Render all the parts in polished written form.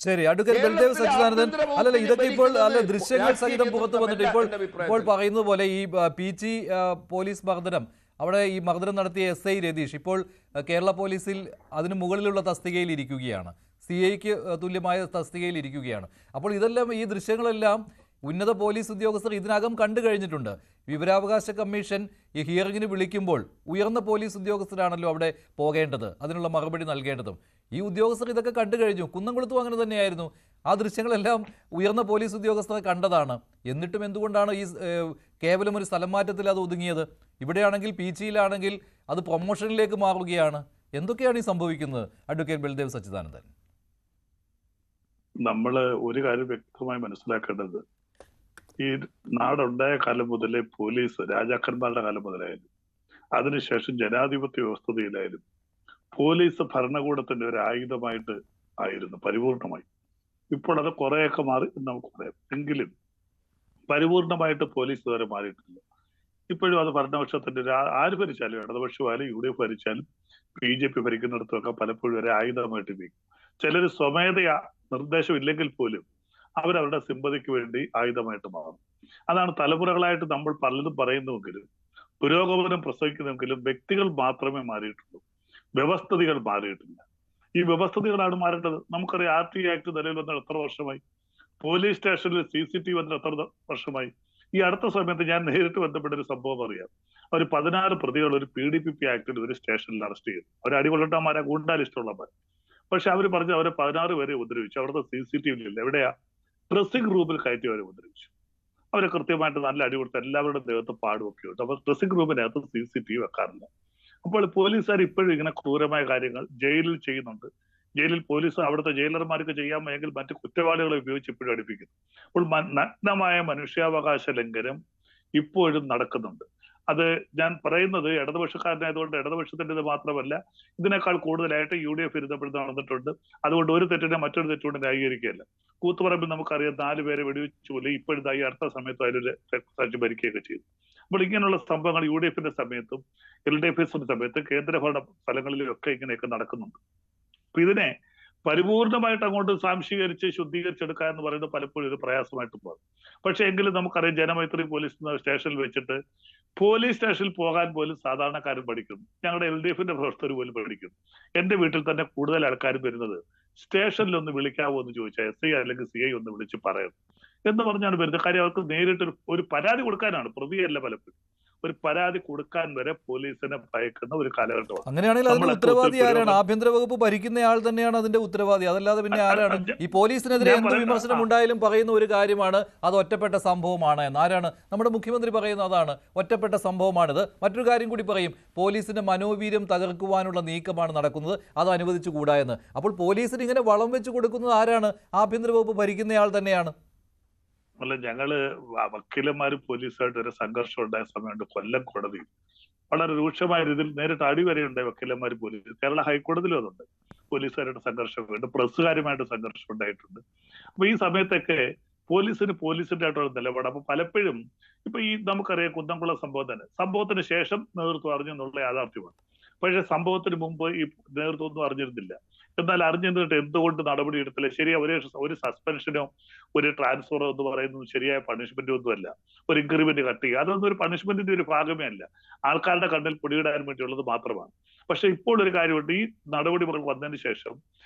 ശരി, അഡ്വക്കേറ്റ് ബൽദേവ് സച്ചിദാനന്ദൻ, അല്ലല്ല ഇതൊക്കെ ഇപ്പോൾ ദൃശ്യങ്ങൾ സഹിതം പുറത്തു വന്നിട്ട് ഇപ്പോൾ പറയുന്നത് പോലെ ഈ പീച്ചി പോലീസ് മർദ്ദനം, അവിടെ ഈ മർദ്ദനം നടത്തിയ SI രതീഷ് ഇപ്പോൾ കേരള പോലീസിൽ അതിന് മുകളിലുള്ള തസ്തികയിൽ ഇരിക്കുകയാണ്, CIക്ക് തുല്യമായ തസ്തികയിൽ ഇരിക്കുകയാണ്. അപ്പോൾ ഇതെല്ലാം, ഈ ദൃശ്യങ്ങളെല്ലാം ഉന്നത പോലീസ് ഉദ്യോഗസ്ഥർ ഇതിനകം കണ്ടു കഴിഞ്ഞിട്ടുണ്ട്. വിവരാവകാശ കമ്മീഷൻ ഈ ഹിയറിങ്ങിന് വിളിക്കുമ്പോൾ ഉയർന്ന പോലീസ് ഉദ്യോഗസ്ഥരാണല്ലോ അവിടെ പോകേണ്ടത്, അതിനുള്ള മറുപടി നൽകേണ്ടതും. ഈ ഉദ്യോഗസ്ഥർ ഇതൊക്കെ കണ്ടു കഴിഞ്ഞു. കുന്നംകുളത്തും അങ്ങനെ തന്നെയായിരുന്നു. ആ ദൃശ്യങ്ങളെല്ലാം ഉയർന്ന പോലീസ് ഉദ്യോഗസ്ഥരെ കണ്ടതാണ്. എന്നിട്ടും എന്തുകൊണ്ടാണ് ഈ കേവലം ഒരു സ്ഥലം മാറ്റത്തിൽ അത് ഒതുങ്ങിയത്? ഇവിടെയാണെങ്കിൽ പീച്ചിയിലാണെങ്കിൽ അത് പ്രൊമോഷനിലേക്ക് മാറുകയാണ്. എന്തൊക്കെയാണ് ഈ സംഭവിക്കുന്നത് അഡ്വക്കേറ്റ് ബൽദേവ് സച്ചിദാനന്ദൻ? നമ്മൾ ഒരു കാര്യം വ്യക്തമായി മനസ്സിലാക്കേണ്ടത്, ഈ നാടുണ്ടായ കാലം മുതലേ പോലീസ് രാജാക്കന്മാരുടെ കാലം മുതലായാലും അതിനുശേഷം ജനാധിപത്യ വ്യവസ്ഥതയിലായാലും പോലീസ് ഭരണകൂടത്തിന്റെ ഒരു ആയുധമായിട്ട് ആയിരുന്നു പരിപൂർണമായി. ഇപ്പോൾ അത് കുറെയൊക്കെ മാറി എന്ന് നമുക്ക് പറയാം. എങ്കിലും പരിപൂർണമായിട്ട് പോലീസ് ഇതുവരെ മാറിയിട്ടില്ല. ഇപ്പോഴും അത് ഭരണപക്ഷത്തിന്റെ ആര് ഭരിച്ചാലും, ഇടതുപക്ഷമായാലും UDF ഭരിച്ചാലും BJP ഭരിക്കുന്നിടത്തൊക്കെ പലപ്പോഴും ഒരു ആയുധമായിട്ട് ഉപയോഗിക്കും. ചിലർ സ്വമേധയാ നിർദ്ദേശം ഇല്ലെങ്കിൽ പോലും അവരവരുടെ സിമ്പതിക്ക് വേണ്ടി ആയുധമായിട്ട് മാറും. അതാണ് തലമുറകളായിട്ട് നമ്മൾ പലതും പറയുന്നുവെങ്കിലും പുരോഗമനം പ്രസംഗിക്കുന്നെങ്കിലും വ്യക്തികൾ മാത്രമേ മാറിയിട്ടുള്ളൂ, വ്യവസ്ഥിതികൾ മാറിയിട്ടില്ല. ഈ വ്യവസ്ഥിതികളാണ് മാറേണ്ടത്. നമുക്കറിയാം, RT ആക്ട് നിലവിൽ വന്ന എത്ര വർഷമായി, പോലീസ് സ്റ്റേഷനിൽ CCTV വന്ന എത്ര വർഷമായി. ഈ അടുത്ത സമയത്ത് ഞാൻ നേരിട്ട് ബന്ധപ്പെട്ട ഒരു സംഭവം അറിയാം. അവർ 16 പ്രതികൾ ഒരു PDPP ആക്ടിൽ ഒരു സ്റ്റേഷനിൽ അറസ്റ്റ് ചെയ്തു. അവർ അടികൊള്ളട്ടന്മാരെ, ഗുണ്ടാലിഷ്ടമുള്ളവർ. പക്ഷെ അവർ പറഞ്ഞു അവരെ 16 പേരെ ഉപദ്രവിച്ചു. അവിടുത്തെ CCTV ഇല്ല. എവിടെയാ? ഡ്രസ്സിംഗ് റൂമിൽ കയറ്റി അവരെ ഉപദ്രവിച്ചു. അവരെ കൃത്യമായിട്ട് നല്ല അടി കൊടുത്ത് എല്ലാവരുടെ ദേഹത്ത് പാടുമൊക്കെ ഉണ്ട്. അപ്പൊ ഡ്രസ്സിംഗ് റൂമിനകത്ത് CCTV വെക്കാറില്ല. അപ്പോൾ പോലീസുകാർ ഇപ്പോഴും ഇങ്ങനെ ക്രൂരമായ കാര്യങ്ങൾ ജയിലിൽ ചെയ്യുന്നുണ്ട്. ജയിലിൽ പോലീസ് അവിടുത്തെ ജയിലർമാർക്ക് ചെയ്യാമെങ്കിൽ മറ്റു കുറ്റവാളികളെ ഉപയോഗിച്ച് ഇപ്പോഴും അടുപ്പിക്കുന്നു. അപ്പോൾ നഗ്നമായ മനുഷ്യാവകാശ ലംഘനം ഇപ്പോഴും നടക്കുന്നുണ്ട്. അത് ഞാൻ പറയുന്നത് ഇടതുപക്ഷക്കാരനായതുകൊണ്ട് ഇടതുപക്ഷത്തിൻ്റെത് മാത്രമല്ല, ഇതിനേക്കാൾ കൂടുതലായിട്ട് UDF വിരുദ്ധപ്പെടുത്തി നടന്നിട്ടുണ്ട്. അതുകൊണ്ട് ഒരു തെറ്റിനെ മറ്റൊരു തെറ്റുകൊണ്ട് ന്യായീകരിക്കുകയല്ല. കൂത്തുപറമ്പിൽ നമുക്കറിയാം 4 പേരെ വെടിവെച്ചു പോലെ ഇപ്പോഴത്തെ ഈ അടുത്ത സമയത്ത് അതിലൊരു സാക്ഷി ഭരിക്കുകയൊക്കെ ചെയ്തു. അപ്പോൾ ഇങ്ങനെയുള്ള സംഭവങ്ങൾ UDFന്റെ സമയത്തും LDFന്റെ സമയത്തും കേന്ദ്രഭരണ സ്ഥലങ്ങളിലും ഒക്കെ ഇങ്ങനെയൊക്കെ നടക്കുന്നുണ്ട്. അപ്പൊ ഇതിനെ പരിപൂർണമായിട്ട് അങ്ങോട്ട് സാംശീകരിച്ച് ശുദ്ധീകരിച്ചെടുക്കുക എന്ന് പറയുന്നത് പലപ്പോഴും ഒരു പ്രയാസമായിട്ട് പോകും. പക്ഷെ എങ്കിലും നമുക്കറിയാം, ജനമൈത്രി പോലീസ് സ്റ്റേഷനിൽ വെച്ചിട്ട് പോലീസ് സ്റ്റേഷനിൽ പോകാൻ പോലും സാധാരണക്കാരും പഠിക്കുന്നു. ഞങ്ങളുടെ LDFന്റെ പ്രവർത്തകർ പോലും പഠിക്കുന്നു. എന്റെ വീട്ടിൽ തന്നെ കൂടുതൽ ആൾക്കാരും വരുന്നത് സ്റ്റേഷനിൽ ഒന്ന് വിളിക്കാവോ എന്ന് ചോദിച്ചാൽ SI അല്ലെങ്കിൽ CI ഒന്ന് വിളിച്ച് പറയണം എന്ന് പറഞ്ഞാണ് വരുന്നത്. കാര്യം അവർക്ക് നേരിട്ട് ഒരു പരാതി കൊടുക്കാനാണ്, പ്രതിയല്ല. പലപ്പോഴും ഒരു പരാതി കൊടുക്കാൻ വരെ പോലീസിനെ ഭയക്കുന്ന ഒരു കാലഘട്ടമാണ്. അങ്ങനെയാണെങ്കിൽ അതിന്റെ ഉത്തരവാദി ആരാണ്? ആഭ്യന്തര വകുപ്പ് ഭരിക്കുന്നയാൾ തന്നെയാണ് അതിന്റെ ഉത്തരവാദി, അതല്ലാതെ പിന്നെ ആരാണ്? ഈ പോലീസിനെതിരെ എന്ത് വിമർശനം ഉണ്ടായാലും പറയുന്ന ഒരു കാര്യമാണ് അത് ഒറ്റപ്പെട്ട സംഭവമാണ് എന്ന്. ആരാണ്? നമ്മുടെ മുഖ്യമന്ത്രി പറയുന്നത് അതാണ്, ഒറ്റപ്പെട്ട സംഭവമാണിത്. മറ്റൊരു കാര്യം കൂടി പറയും, പോലീസിന്റെ മനോവീര്യം തകർക്കുവാനുള്ള നീക്കമാണ് നടക്കുന്നത്, അത് അനുവദിച്ചുകൂടാ എന്ന്. അപ്പോൾ പോലീസിന് ഇങ്ങനെ വളം വെച്ച് കൊടുക്കുന്നത് ആരാണ്? ആഭ്യന്തര വകുപ്പ് ഭരിക്കുന്നയാൾ തന്നെയാണ്. അല്ല, ഞങ്ങള് വക്കീലന്മാരും പോലീസുമായിട്ട് ഒരു സംഘർഷം ഉണ്ടായ സമയമുണ്ട്. കൊല്ലം കോടതിയിൽ വളരെ രൂക്ഷമായ രീതിയിൽ നേരിട്ട് അടിവരെ ഉണ്ടായി വക്കീലന്മാരും പോലീസ്. കേരള ഹൈക്കോടതിയിലും അതുണ്ട്. പോലീസുകാരുടെ സംഘർഷമുണ്ട്, പ്രസ്സുകാരുമായിട്ട് സംഘർഷം ഉണ്ടായിട്ടുണ്ട്. അപ്പൊ ഈ സമയത്തൊക്കെ പോലീസിന്റെ ആയിട്ടുള്ള നിലപാട്. അപ്പൊ പലപ്പോഴും ഇപ്പൊ ഈ നമുക്കറിയാം കുന്നംകുളം സംഭവം തന്നെ, സംഭവത്തിന് ശേഷം നേതൃത്വം അറിഞ്ഞു എന്നുള്ള യാഥാർത്ഥ്യമാണ്. പക്ഷെ സംഭവത്തിന് മുമ്പ് ഈ നേതൃത്വം ഒന്നും അറിഞ്ഞിരുന്നില്ല. എന്നാൽ അറിഞ്ഞിരുന്നിട്ട് എന്തുകൊണ്ട് നടപടി എടുത്തില്ല? ശരിയാ, ഒരു സസ്പെൻഷനോ ഒരു ട്രാൻസ്ഫറോ എന്ന് പറയുന്നത് ശരിയായ പണിഷ്മെന്റ് ഒന്നുമല്ല. ഒരു ഇൻക്രിമെന്റ് കട്ട് ചെയ്യുക, അതൊന്നും ഒരു പണിഷ്മെന്റിന്റെ ഒരു ഭാഗമേ അല്ല. ആൾക്കാരുടെ കണ്ണിൽ പൊടിയിടാൻ വേണ്ടിയുള്ളത് മാത്രമാണ്. പക്ഷെ ഇപ്പോൾ ഒരു കാര്യമുണ്ട്, ഈ നടപടികൾ വന്നതിന് ശേഷം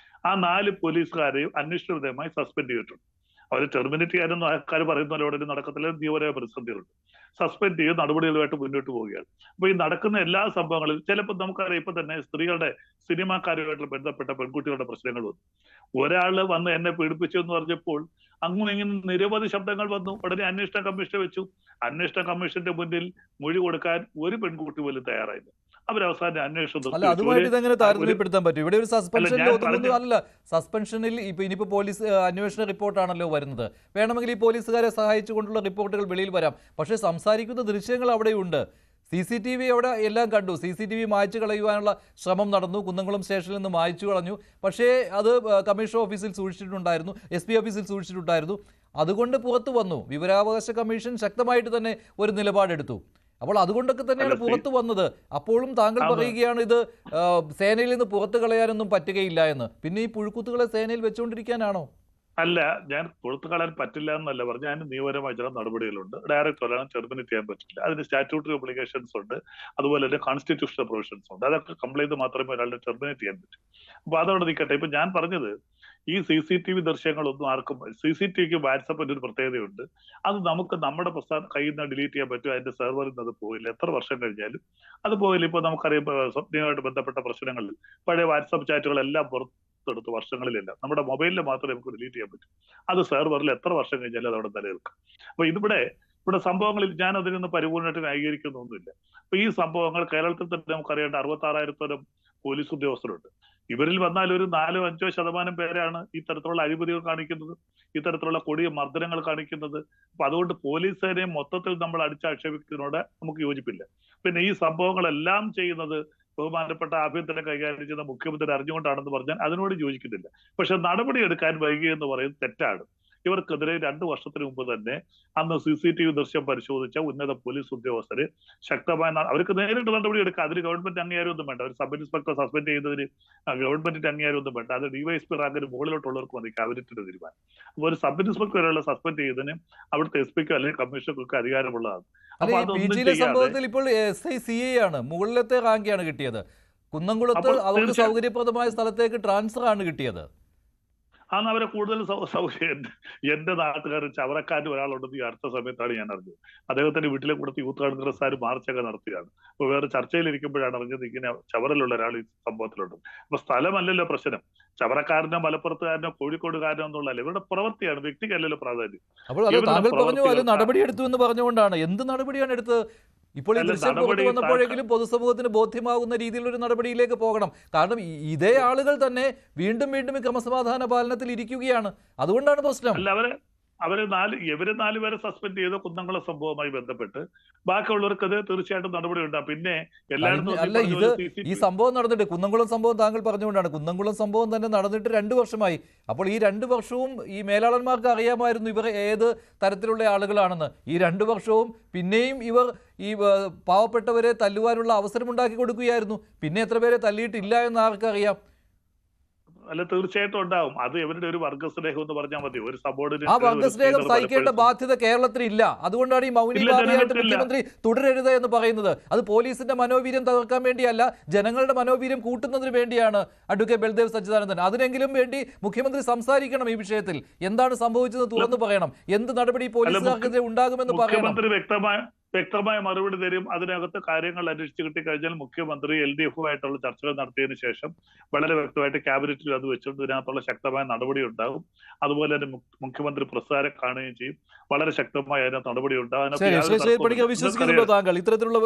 ആ 4 പോലീസുകാരെയും അന്വേഷണ വിധേയമായി സസ്പെൻഡ് ചെയ്തിട്ടുണ്ട്. അവർ ടെർമിനേറ്റ് ചെയ്യാനൊന്നും ആൾക്കാർ പറയുന്ന പോലെ ഉടനെ നടക്കത്തില്ല. നിയമപരമായ പ്രതിസന്ധികളുണ്ട്. സസ്പെൻഡ് ചെയ്ത് നടപടികളുമായിട്ട് മുന്നോട്ട് പോവുകയാണ്. അപ്പൊ ഈ നടക്കുന്ന എല്ലാ സംഭവങ്ങളിലും ചിലപ്പോൾ നമുക്കറിയാം, ഇപ്പൊ തന്നെ സ്ത്രീകളുടെ സിനിമാക്കാരുമായിട്ട് ബന്ധപ്പെട്ട പെൺകുട്ടികളുടെ പ്രശ്നങ്ങൾ വന്നു. ഒരാള് വന്ന് എന്നെ പീഡിപ്പിച്ചു എന്ന് പറഞ്ഞപ്പോൾ അങ്ങനെ ഇങ്ങനെ നിരവധി ശബ്ദങ്ങൾ വന്നു. ഉടനെ അന്വേഷണ കമ്മീഷൻ വെച്ചു. അന്വേഷണ കമ്മീഷന്റെ മുന്നിൽ മൊഴി കൊടുക്കാൻ ഒരു പെൺകുട്ടി പോലും തയ്യാറായില്ല. അവരവസാനം അന്വേഷണം. അല്ല, അതുമായിട്ട് ഇതെങ്ങനെ താരതമ്യപ്പെടുത്താൻ പറ്റും? ഇവിടെ ഒരു സസ്പെൻഷനിൽ ഒതുങ്ങുന്നു അല്ല. സസ്പെൻഷനിൽ ഇനിയിപ്പോ പോലീസ് അന്വേഷണ റിപ്പോർട്ടാണല്ലോ വരുന്നത്. വേണമെങ്കിൽ ഈ പോലീസുകാരെ സഹായിച്ചുകൊണ്ടുള്ള റിപ്പോർട്ടുകൾ വെളിയിൽ വരാം. പക്ഷേ സംസാരിക്കുന്ന ദൃശ്യങ്ങൾ അവിടെയുണ്ട്. CCTV അവിടെ എല്ലാം കണ്ടു. CCTV മായ്ച്ചു കളയുവാനുള്ള ശ്രമം നടന്നു. കുന്നംകുളം സ്റ്റേഷനിൽ നിന്ന് മായ്ച്ചു കളഞ്ഞു. പക്ഷേ അത് കമ്മീഷണർ ഓഫീസിൽ സൂക്ഷിച്ചിട്ടുണ്ടായിരുന്നു, SP ഓഫീസിൽ സൂക്ഷിച്ചിട്ടുണ്ടായിരുന്നു. അതുകൊണ്ട് പുറത്തു വന്നു. വിവരാവകാശ കമ്മീഷൻ ശക്തമായിട്ട് തന്നെ ഒരു നിലപാടെടുത്തു. അപ്പോൾ അതുകൊണ്ടൊക്കെ തന്നെയാണ് പുറത്തു വന്നത്. അപ്പോഴും താങ്കൾ പറയുകയാണ് ഇത് സേനയിൽ നിന്ന് പുറത്തു കളയാനൊന്നും പറ്റുകയില്ല എന്ന്. പിന്നെ ഈ പുഴുക്കുത്തുകളെ സേനയിൽ വെച്ചുകൊണ്ടിരിക്കാനാണോ? അല്ല, ഞാൻ കൊടുത്തു കളയാൻ പറ്റില്ല എന്നല്ല പറഞ്ഞു. അതിന് നിയമപരമായ ചില നടപടികളുണ്ട്. ഡയറക്റ്റ് ഒരാളെ ടെർമിനേറ്റ് ചെയ്യാൻ പറ്റില്ല. അതിന് സ്റ്റാറ്റ്യൂട്ടറി ഒബ്ലിഗേഷൻസ് ഉണ്ട്. അതുപോലെ തന്നെ കോൺസ്റ്റിറ്റ്യൂഷണൽ പ്രൊവിഷൻസ് ഉണ്ട്. അതൊക്കെ കംപ്ലൈ ചെയ്ത് മാത്രമേ ഒരാളെ ടെർമിനേറ്റ് ചെയ്യാൻ പറ്റൂ. അപ്പൊ അതവിടെ നിൽക്കട്ടെ. ഇപ്പൊ ഞാൻ പറഞ്ഞത് ഈ CCTV ദൃശ്യങ്ങളൊന്നും ആർക്കും CCTVക്ക് വാട്സപ്പിന്റെ ഒരു പ്രത്യേകതയുണ്ട്. അത് നമുക്ക് നമ്മുടെ കയ്യിൽ നിന്ന് ഡിലീറ്റ് ചെയ്യാൻ പറ്റും. അതിന്റെ സെർവറിൽ നിന്ന് അത് പോയില്ല. എത്ര വർഷം കഴിഞ്ഞാലും അത് പോയില്ല. ഇപ്പൊ നമുക്കറിയാം സ്വപ്നയുമായിട്ട് ബന്ധപ്പെട്ട പ്രശ്നങ്ങളിൽ പഴയ വാട്സപ്പ് ചാറ്റുകളെല്ലാം പുറത്തെടുത്ത് വർഷങ്ങളിലെല്ലാം നമ്മുടെ മൊബൈലിൽ മാത്രമേ നമുക്ക് ഡിലീറ്റ് ചെയ്യാൻ പറ്റൂ. അത് സെർവറിൽ എത്ര വർഷം കഴിഞ്ഞാലും അത് അവിടെ നിലനിൽക്കും. അപ്പൊ ഇവിടെ സംഭവങ്ങളിൽ ഞാൻ അതിൽ നിന്ന് പരിപൂർണ്ണമായിട്ട് ന്യായീകരിക്കുന്നൊന്നുമില്ല. അപ്പൊ ഈ സംഭവങ്ങൾ കേരളത്തിൽ തന്നെ നമുക്കറിയേണ്ട 66,000-ഓളം പോലീസ് ഉദ്യോഗസ്ഥരുണ്ട്. ഇവരിൽ വന്നാൽ ഒരു 4-5% പേരാണ് ഇത്തരത്തിലുള്ള അഴിമതികൾ കാണിക്കുന്നത്, ഇത്തരത്തിലുള്ള കൊടിയ മർദ്ദനങ്ങൾ കാണിക്കുന്നത്. അപ്പൊ അതുകൊണ്ട് പോലീസ് സേനയെ മൊത്തത്തിൽ നമ്മൾ അടിച്ചാക്ഷേപിക്കുന്നതിനോട് നമുക്ക് യോജിപ്പില്ല. പിന്നെ ഈ സംഭവങ്ങളെല്ലാം ചെയ്യുന്നത് ബഹുമാനപ്പെട്ട ആഭ്യന്തരം കൈകാര്യം ചെയ്യുന്ന മുഖ്യമന്ത്രി അറിഞ്ഞുകൊണ്ടാണെന്ന് പറഞ്ഞാൽ അതിനോട് യോജിക്കുന്നില്ല. പക്ഷെ നടപടിയെടുക്കാൻ വൈകിയെന്ന് പറയുന്നത് തെറ്റാണ്. ഇവർക്കെതിരെ 2 വർഷത്തിന് മുമ്പ് തന്നെ അന്ന് CCTV ദൃശ്യം പരിശോധിച്ച ഉന്നത പോലീസ് ഉദ്യോഗസ്ഥര് ശക്തമായ അവർക്ക് നേരിട്ട് നടപടി എടുക്കാം. അതിന് ഗവൺമെന്റ് അംഗീകാരമൊന്നും വേണ്ട. ഒരു സബ് ഇൻസ്പെക്ടർ സസ്പെൻഡ് ചെയ്തതിന് ഗവൺമെന്റിന്റെ അംഗീകാരമൊന്നും വേണ്ട. അത് DYSP റാങ്കിന് മുകളിലോട്ടുള്ളവർക്ക് മതി ക്യാബിനറ്റിന്റെ തീരുമാനം. അപ്പോൾ ഒരു സബ് ഇൻസ്പെക്ടർ ഒരാളെ സസ്പെൻഡ് ചെയ്തതിന് അവിടുത്തെ SP-ക്കോ അല്ലെങ്കിൽ കമ്മീഷണർക്കൊക്കെ അധികാരമുള്ളതാണ്. അല്ല, അപ്പൊ ഈ അതൊന്നും PG-യിലെ ചെയ്യാതെ സംഭവത്തിൽ ഇപ്പോൾ SI CA ആണ് മുകളിലത്തെ റാങ്കാണ് കിട്ടിയത്. കുന്നംകുളത്ത് അപ്പോൾ അവർക്ക് സൗകര്യപ്രദമായ സ്ഥലത്തേക്ക് ട്രാൻസ്ഫർ ആണ് കിട്ടിയത്. അന്ന് അവരെ കൂടുതൽ സൗകര്യം എന്റെ നാട്ടുകാരൻ ചവറക്കാരൻ ഒരാളുണ്ടെന്ന് ഈ അടുത്ത സമയത്താണ് ഞാൻ അറിഞ്ഞത്. അദ്ദേഹത്തിന്റെ വീട്ടിലെ കൂടെ യൂത്ത് കോൺഗ്രസ്സുകാർ മാർച്ചൊക്കെ നടത്തിയാണ്. അപ്പൊ വേറെ ചർച്ചയിലിരിക്കുമ്പോഴാണ് അറിഞ്ഞത് ഇങ്ങനെ ചവറിലുള്ള ഒരാൾ ഈ സംഭവത്തിലുണ്ട്. അപ്പൊ സ്ഥലമല്ലല്ലോ പ്രശ്നം. ചവറക്കാരനോ മലപ്പുറത്തുകാരനോ കോഴിക്കോടുകാരനോ എന്നുള്ളതല്ല, ഇവരുടെ പ്രവൃത്തിയാണ്, വ്യക്തിക്കല്ലല്ലോ പ്രാധാന്യം. അപ്പോൾ അത് താങ്കൾ പറഞ്ഞു അത് നടപടി എടുത്തു എന്ന് പറഞ്ഞുകൊണ്ടാണ്. എന്ത് നടപടിയാണ് എടുത്തത്? ഇപ്പോൾ ഈ ദൃശ്യം പുറത്തു വന്നപ്പോഴെങ്കിലും പൊതുസമൂഹത്തിന് ബോധ്യമാകുന്ന രീതിയിലൊരു നടപടിയിലേക്ക് പോകണം. കാരണം ഇതേ ആളുകൾ തന്നെ വീണ്ടും വീണ്ടും ഈ ക്രമസമാധാന പാലനത്തിൽ ഇരിക്കുകയാണ്. അതുകൊണ്ടാണ് പ്രശ്നം. അല്ല, ഇവര് 4 പേരെ സസ്പെൻഡ് ചെയ്ത കുന്നംകുളം സംഭവവുമായി ബന്ധപ്പെട്ട് ബാക്കിയുള്ളവർക്ക് അത് തീർച്ചയായിട്ടും നടപടി ഉണ്ടാകും. പിന്നെ അല്ല, ഇത് ഈ സംഭവം നടന്നിട്ട് കുന്നംകുളം സംഭവം താങ്കൾ പറഞ്ഞുകൊണ്ടാണ്. കുന്നംകുളം സംഭവം തന്നെ നടന്നിട്ട് 2 വർഷമായി. അപ്പോൾ ഈ 2 വർഷവും ഈ മേലാളന്മാർക്ക് അറിയാമായിരുന്നു ഇവർ ഏത് തരത്തിലുള്ള ആളുകളാണെന്ന്. ഈ 2 വർഷവും പിന്നെയും ഇവർ ഈ പാവപ്പെട്ടവരെ തല്ലുവാനുള്ള അവസരം ഉണ്ടാക്കി കൊടുക്കുകയായിരുന്നു. പിന്നെ എത്ര പേരെ തല്ലിയിട്ടില്ല എന്ന് ആർക്കറിയാം? അല്ല, തീർച്ചയായിട്ടും ഉണ്ടാവും. അത് ഇവരുടെ ഒരു വർഗസ്നേഹം എന്ന് പറഞ്ഞാൽ മതി. ഒരു ആ വർഗസ്നേഹം സഹിക്കേണ്ട ബാധ്യത കേരളത്തിൽ ഇല്ല. അതുകൊണ്ടാണ് ഈ മൗനി ബാബയായിട്ട് മുഖ്യമന്ത്രി തുടരരുത് എന്ന് പറയുന്നത്. അത് പോലീസിന്റെ മനോവീര്യം തകർക്കാൻ വേണ്ടിയല്ല, ജനങ്ങളുടെ മനോവീര്യം കൂട്ടുന്നതിന് വേണ്ടിയാണ് അഡ്വക്കേറ്റ് ബൽദേവ് സച്ചിദാനന്ദൻ. അതിനെങ്കിലും വേണ്ടി മുഖ്യമന്ത്രി സംസാരിക്കണം. ഈ വിഷയത്തിൽ എന്താണ് സംഭവിച്ചത് തുറന്നു പറയണം. എന്ത് നടപടി പോലീസുകാർക്കെതിരെ ഉണ്ടാകുമെന്ന് പറയണം. വ്യക്തമായ മറുപടി തരും. അതിനകത്ത് കാര്യങ്ങൾ അന്വേഷിച്ച് കിട്ടിക്കഴിഞ്ഞാൽ മുഖ്യമന്ത്രി LDF-ഉമായിട്ടുള്ള ചർച്ചകൾ നടത്തിയതിനു ശേഷം വളരെ വ്യക്തമായിട്ട് ക്യാബിനറ്റിൽ അത് വെച്ചുകൊണ്ട് ഇതിനകത്തുള്ള ശക്തമായ നടപടി ഉണ്ടാകും. അതുപോലെ തന്നെ മുഖ്യമന്ത്രി പ്രസാരെ കാണുകയും ചെയ്യും. വളരെ ശക്തമായ അതിനകത്ത് നടപടി ഉണ്ടാകും. വിശ്വസിക്കുന്നുണ്ടോ താങ്കൾ ഇത്തരത്തിലുള്ള